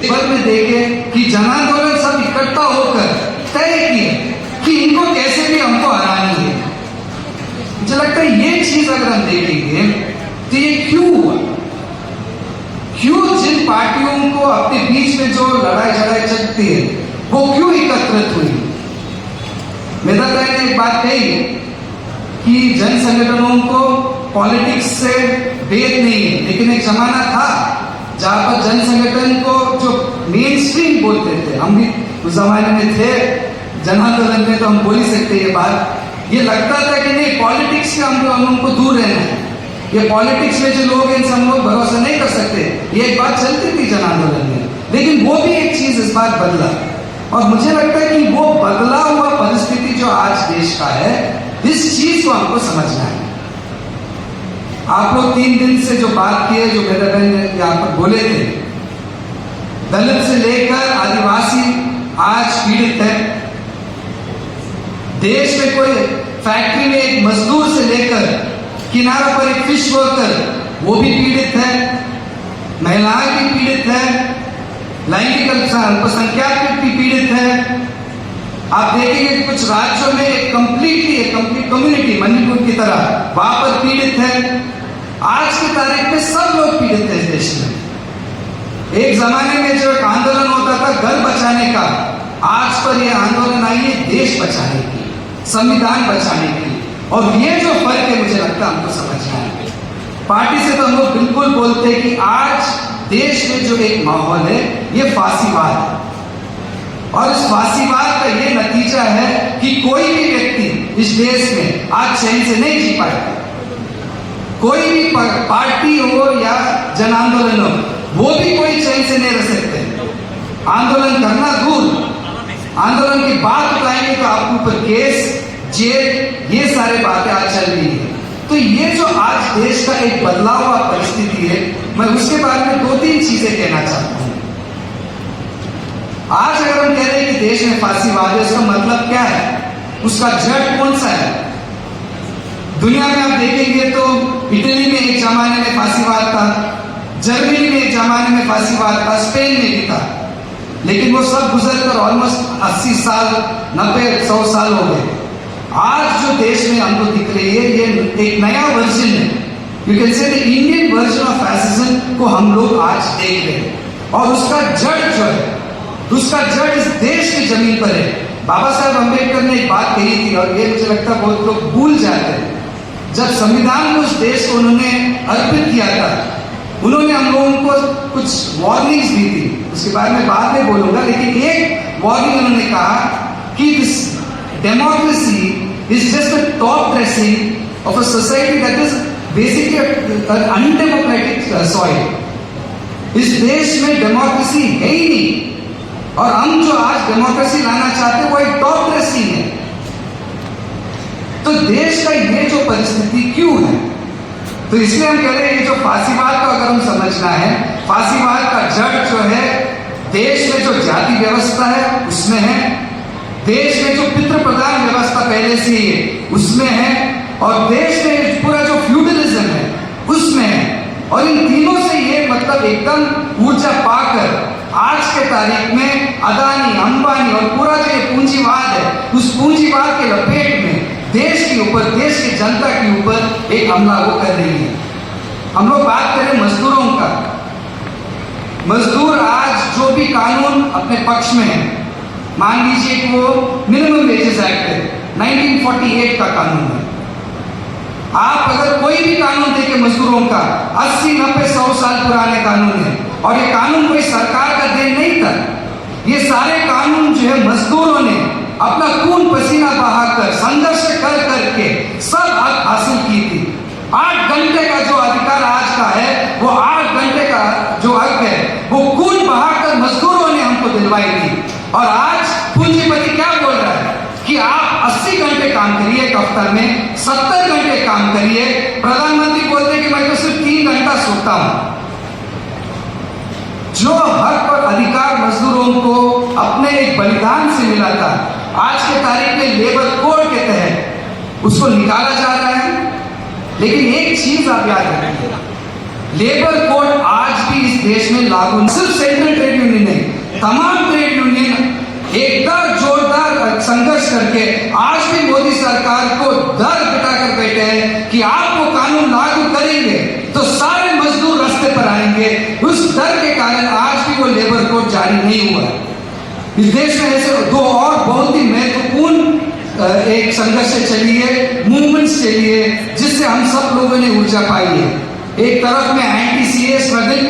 पल में देखे कि जन आंदोलन सब इकट्ठा होकर तय किए कि इनको कैसे भी हमको हरानी है। मुझे लगता है ये चीज अगर हम देखेंगे तो ये क्यों हुआ, क्यों जिन पार्टियों को अपने बीच में जो लड़ाई झड़ाई चलती है वो क्यों एकत्रित हुई। मेधा ने एक बात कही कि जन संगठनों को पॉलिटिक्स से भेद नहीं है, लेकिन एक जमाना था जहां पर जन संगठन को जो मेन स्ट्रीम बोलते थे, हम भी उस जमाने में थे जन आंदोलन में, तो हम बोल ही सकते ये बात। ये लगता था कि नहीं, पॉलिटिक्स से हम लोगों को दूर रहना है, ये पॉलिटिक्स में जो लोग हैं इनसे हम लोग भरोसा नहीं कर सकते, ये एक बात चलती थी जन आंदोलन में। लेकिन वो भी एक चीज इस बार बदला, और मुझे लगता है कि वो बदला हुआ परिस्थिति जो आज देश का है, इस चीज को हमको समझना है। आप लोग 3 दिन से जो बात की है, जो मेरे बहन ने यहाँ पर बोले थे, दलित से लेकर आदिवासी आज पीड़ित है। देश में कोई फैक्ट्री में एक मजदूर से लेकर किनारों पर एक फिश वर्कर वो भी पीड़ित है, महिलाएं भी पीड़ित है, लैंगिक अल्पसंख्यक भी पीड़ित है। आप देखेंगे कुछ राज्यों में एक कंप्लीट कम्युनिटी मणिपुर की तरह वहां पर पीड़ित है। आज की तारीख में सब लोग पीड़ित है इस देश में। एक जमाने में जो एक आंदोलन होता था घर बचाने का, आज पर यह आंदोलन आई है देश बचाने की, संविधान बचाने की। और ये जो फर्क है मुझे लगता है हमको समझना है। पार्टी से तो हम लोग बिल्कुल बोलते हैं कि आज देश में जो एक माहौल है ये फांसीवाद है, और इस फांसीवाद का ये नतीजा है कि कोई भी व्यक्ति इस देश में आज चैन से नहीं जी पाएगा। कोई भी पार्टी हो या जन आंदोलन हो, वो भी कोई चैन से नहीं रह सकते। आंदोलन करना दूर, आंदोलन की बात उठाएंगे तो आपके ऊपर केस, जेल, ये सारे बातें आज चल रही है। तो ये जो आज देश का एक बदलाव हुआ परिस्थिति है, मैं उसके बारे में 2-3 चीजें कहना चाहता हूं। आज अगर हम कह रहे हैं कि देश में फांसीवाद है, उसका मतलब क्या है, उसका जड़ कौन सा है। दुनिया में आप देखेंगे तो इटली में एक जमाने में फांसीवाद था, जर्मनी में एक जमाने में फांसीवाद था, स्पेन में भी था, लेकिन वो सब गुजरकर ऑलमोस्ट 80 साल, 90-100 साल हो गए। आज जो देश में हमको दिख रही है ये एक नया वर्जन है, you can say the Indian version of fascism को हम लोग आज देख रहे हैं। और उसका जड़ जो है, उसका जड़ इस देश की जमीन पर है। बाबा साहब अम्बेडकर ने एक बात कही थी, और ये मुझे लगता है बहुत लोग भूल जाते हैं। जब संविधान को उस देश को उन्होंने अर्पित किया था, उन्होंने हम लोगों को कुछ वार्निंग्स दी थी, उसके बारे में बाद में बोलूंगा, लेकिन एक वार्निंग उन्होंने कहा कि this democracy is just a top dressing of a society that is basically undemocratic soil. इस देश में डेमोक्रेसी है ही नहीं, और हम जो आज डेमोक्रेसी लाना चाहते हैं वो एक टॉप ड्रेसिंग है। तो देश का ये जो परिस्थिति क्यों है, तो इसलिए हम कह रहे हैं ये जो फांसीवाद का अगर हम समझना है, फांसीवाद का जड़ जो है देश में जो जाति व्यवस्था है उसमें है, देश में जो पितृ प्रधान व्यवस्था पहले से ही है उसमें है, और देश में पूरा जो फ्यूडलिज्म है उसमें है। और इन तीनों से ये मतलब एकदम ऊर्जा पाकर आज के तारीख में अदानी, अंबानी और पूरा जो ये पूंजीवाद है, उस पूंजीवाद के लपेट में देश के ऊपर, देश की जनता के ऊपर एक हमला वो कर रही है। हम लोग बात करें मजदूरों का, मजदूर आज जो भी कानून अपने पक्ष में है, मान लीजिए कि वो मिनिमम वेजेस एक्ट है, 1948 का कानून है। आप अगर कोई भी कानून देखे मजदूरों का, 80, 90, 100 साल पुराने कानून है, और ये कानून कोई सरकार का देन नहीं था। ये सारे कानून जो है मजदूरों ने अपना खून पसीना बहाकर, संघर्ष कर करके सब हक हासिल की थी। 8 घंटे का जो अधिकार आज का है, वो 8 घंटे का जो हक है वो खून बहाकर मजदूरों ने हमको दिलवाई थी। और आज पूंजीपति क्या बोल रहा है कि आप 80 घंटे काम करिए एक हफ्ता में, 70 घंटे काम करिए। प्रधानमंत्री बोलते हैं कि मैं तो सिर्फ 3 घंटा सोता हूं। जो हक और अधिकार मजदूरों को अपने एक बलिदान से मिला था, आज के तारीख में लेबर कोड के तहत उसको निकाला जा रहा है। लेकिन एक चीज आप याद रखिए, लेबर कोड आज भी इस देश में लागू, सिर्फ सेंट्रल ट्रेड यूनियन नहीं, तमाम ट्रेड यूनियन एकदम जोरदार संघर्ष करके आज भी मोदी सरकार को डर बिठाकर बैठे हैं कि आप वो कानून लागू करेंगे तो सारे मजदूर रास्ते पर आएंगे। उस डर के कारण आज भी वो लेबर कोड जारी नहीं हुआ। इस देश में ऐसे दो और बहुत ही महत्वपूर्ण एक संघर्ष चली है, मूवमेंट्स चली है, जिससे हम सब लोगों ने ऊर्जा पाई है। एक तरफ में एंटी सीए स्ट्रगल,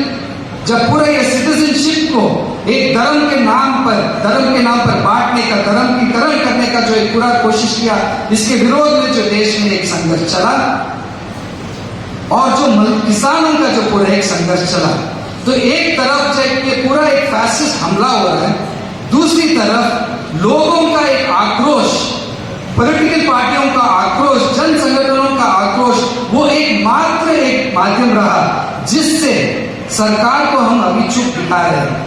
जब पूरा ये सिटीजनशिप को एक धर्म के नाम पर बांटने का, धर्मीकरण करने का जो एक पूरा कोशिश किया, इसके विरोध में जो देश में एक संघर्ष चला और जो किसानों का जो पूरा एक संघर्ष चला, तो एक तरफ जब ये पूरा एक फैसिस्ट हमला हो रहा है, दूसरी तरफ लोगों का एक आक्रोश, पॉलिटिकल पार्टियों का आक्रोश, जन संगठनों का आक्रोश, वो एक माध्यम रहा जिससे सरकार को हम अभी चुप दिखा रहे हैं।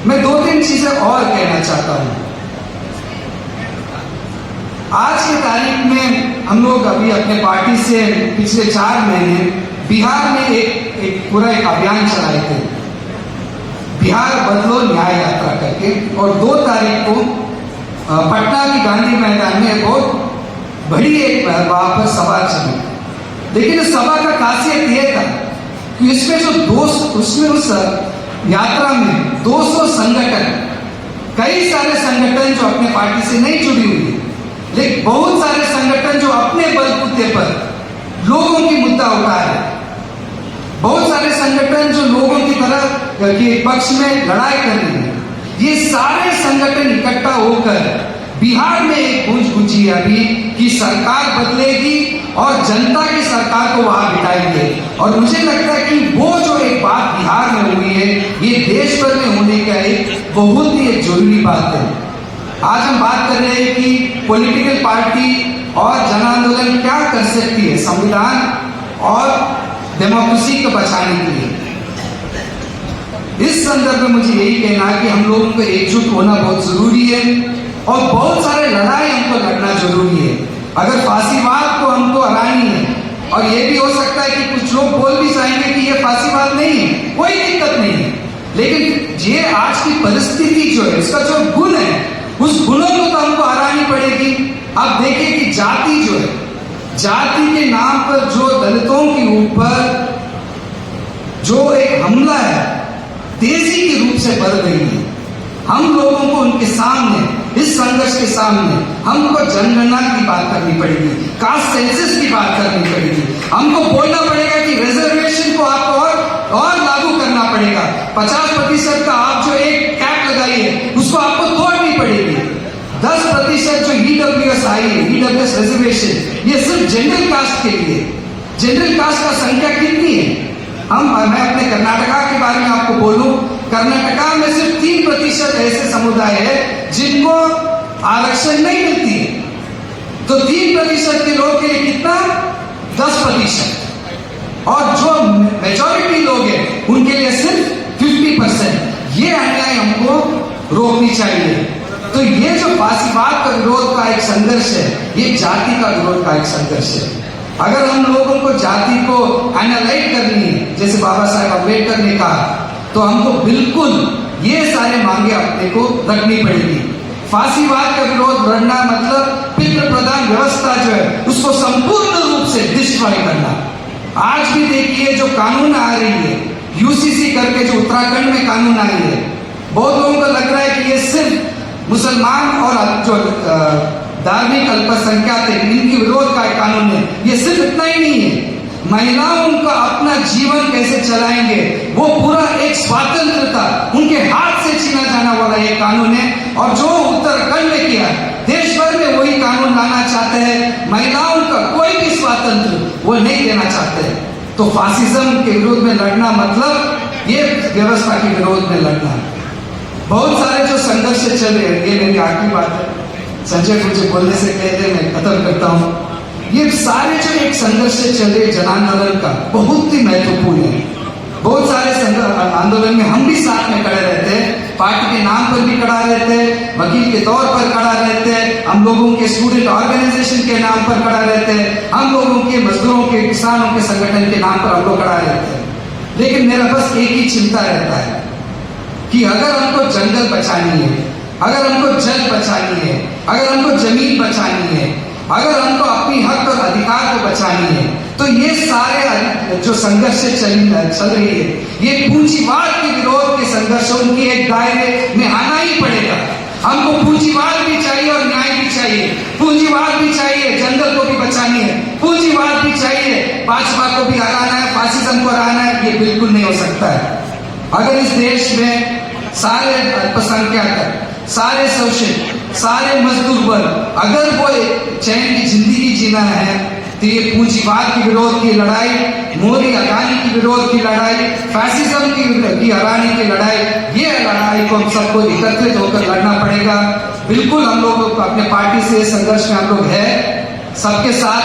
मैं 2-3 चीजें और कहना चाहता हूं। आज की तारीख में हम लोग अभी अपने पार्टी से पिछले 4 महीने बिहार में एक पूरा एक अभियान चलाए थे, बिहार बदलो न्याय यात्रा करके, और 2 तारीख को पटना की गांधी मैदान में बहुत बड़ी एक वहां पर सभा चली। लेकिन इस सभा का खासियत यह था कि इसमें उस यात्रा में 200 संगठन, कई सारे संगठन जो अपने पार्टी से नहीं जुड़ी हुई है, लेकिन बहुत सारे संगठन जो अपने बलबूते पर लोगों की मुद्दा उठा रहे, बहुत सारे संगठन जो लोगों की तरह के पक्ष में लड़ाई कर रही है, ये सारे संगठन इकट्ठा होकर बिहार में एक गूंज गुंजी अभी कि सरकार बदलेगी और जनता की सरकार को वहां बिठाएंगे। और मुझे लगता है कि वो जो एक बात बिहार में हुई है, ये देश भर में होने का एक बहुत ही एक जरूरी बात है। आज हम बात कर रहे हैं कि पॉलिटिकल पार्टी और जन आंदोलन क्या कर सकती है संविधान और डेमोक्रेसी को बचाने के लिए। इस संदर्भ में मुझे यही कहना है कि हम लोगों को एकजुट होना बहुत जरूरी है और बहुत सारे लड़ाई हमको लड़ना जरूरी है। अगर फांसीवाद को हमको हरानी है, और ये भी हो सकता है कि कुछ लोग बोल भी जाएंगे कि ये फांसीवाद नहीं है, कोई दिक्कत नहीं है, लेकिन ये आज की परिस्थिति जो है, इसका जो गुण है, उस गुणों को तो हमको हरानी पड़ेगी। अब देखिए कि जाति जो है, जाति के नाम पर जो दलितों के ऊपर जो एक हमला है, तेजी के रूप से बढ़ रही है। हम लोगों को उनके सामने, इस संघर्ष के सामने, हमको जनगणना की बात करनी पड़ेगी, कास्ट सेंसस की बात करनी पड़ेगी, हमको बोलना पड़ेगा कि रिजर्वेशन को आपको और लागू करना पड़ेगा। 50% का आप जो एक कैप लगाई है, उसको आपको तोड़नी पड़ेगी। 10% जो ईडब्ल्यूएस आई है, ईडब्ल्यूएस रिजर्वेशन, ये सिर्फ जनरल कास्ट के लिए। जनरल कास्ट का संख्या कितनी है? मैं अपने कर्नाटका के बारे में आपको बोलूं, कर्नाटका में सिर्फ 3% ऐसे समुदाय है जिनको आरक्षण नहीं मिलती है। तो 3% के लोग के लिए कितना? 10%, और जो मेजॉरिटी लोग हैं उनके लिए सिर्फ 50%। ये अन्याय हमको रोकनी चाहिए। तो ये जो फांसीवाद का विरोध का एक संघर्ष है, ये जाति का विरोध का एक संघर्ष है। अगर हम लोगों को जाति को एनालाइज करनी है, जैसे बाबा साहेब अम्बेडकर ने कहा, तो हमको बिल्कुल ये सारे मांगे अपने को रखनी पड़ेगी। फांसीवाद का विरोध लड़ना मतलब पितृ प्रधान व्यवस्था जो है, उसको संपूर्ण रूप से डिस्ट्रॉय करना। आज भी देखिए जो कानून आ रही है, यूसीसी करके जो उत्तराखंड में कानून आई है, बहुत लोगों को लग रहा है कि ये सिर्फ मुसलमान और जो धार्मिक अल्पसंख्यक है, इनके विरोध का कानून है। ये सिर्फ इतना ही नहीं है, महिलाओं का अपना जीवन कैसे चलाएंगे, वो पूरा एक स्वतंत्रता उनके हाथ से छीना जाना वाला एक कानून है। और जो उत्तराखंड में किया, देश भर में वही कानून लाना चाहते हैं। महिलाओं का कोई भी स्वातंत्र वो नहीं देना चाहते। तो फासिज्म के विरोध में लड़ना मतलब ये व्यवस्था के विरोध में लड़ना। बहुत सारे जो संघर्ष चल रहे हैं, ये मेरी आखिरी बात है, संजय मुझे बोलने से पहले मैं खत्म करता हूँ। ये सारे जो एक संघर्ष चल रहे जन आंदोलन का बहुत ही महत्वपूर्ण है। बहुत सारे आंदोलन में हम भी साथ में खड़े रहते हैं, पार्टी के नाम पर भी खड़ा रहते हैं, वकील के तौर पर खड़ा रहते हैं, हम लोगों के स्टूडेंट ऑर्गेनाइजेशन के नाम पर खड़ा रहते हैं, हम लोगों के मजदूरों के, किसानों के संगठन के नाम पर हम लोग खड़ा रहते हैं। लेकिन मेरा बस एक ही चिंता रहता है कि अगर हमको जंगल बचानी है, अगर हमको जल बचानी है, अगर हमको जमीन बचानी है, अगर हमको अपनी हक और अधिकार को बचानी है, तो ये सारे जो संघर्ष चल रही है, ये पूंजीवाद के विरोध के संघर्ष, उनके एक दायरे में आना ही पड़ेगा। हमको पूंजीवाद भी चाहिए और न्याय भी चाहिए। पूंजीवाद भी चाहिए, जंगल को भी बचानी है, पूंजीवाद भी चाहिए, भाजपा को भी हराना है, फासिज्म को हराना है। ये बिल्कुल नहीं हो सकता है। अगर इस देश में सारे अल्पसंख्यक, सारे शोषित, सारे मजदूर वर्ग अगर वो चैन की जिंदगी जीना है, तो ये पूंजीवाद के विरोध की लड़ाई, मोदी अडानी के विरोध की लड़ाई, फैसिज्म की हराने की लड़ाई, ये लड़ाई को हम सबको एकत्रित होकर लड़ना पड़ेगा। बिल्कुल हम लोग अपने पार्टी से संघर्ष में हम लोग है, सबके साथ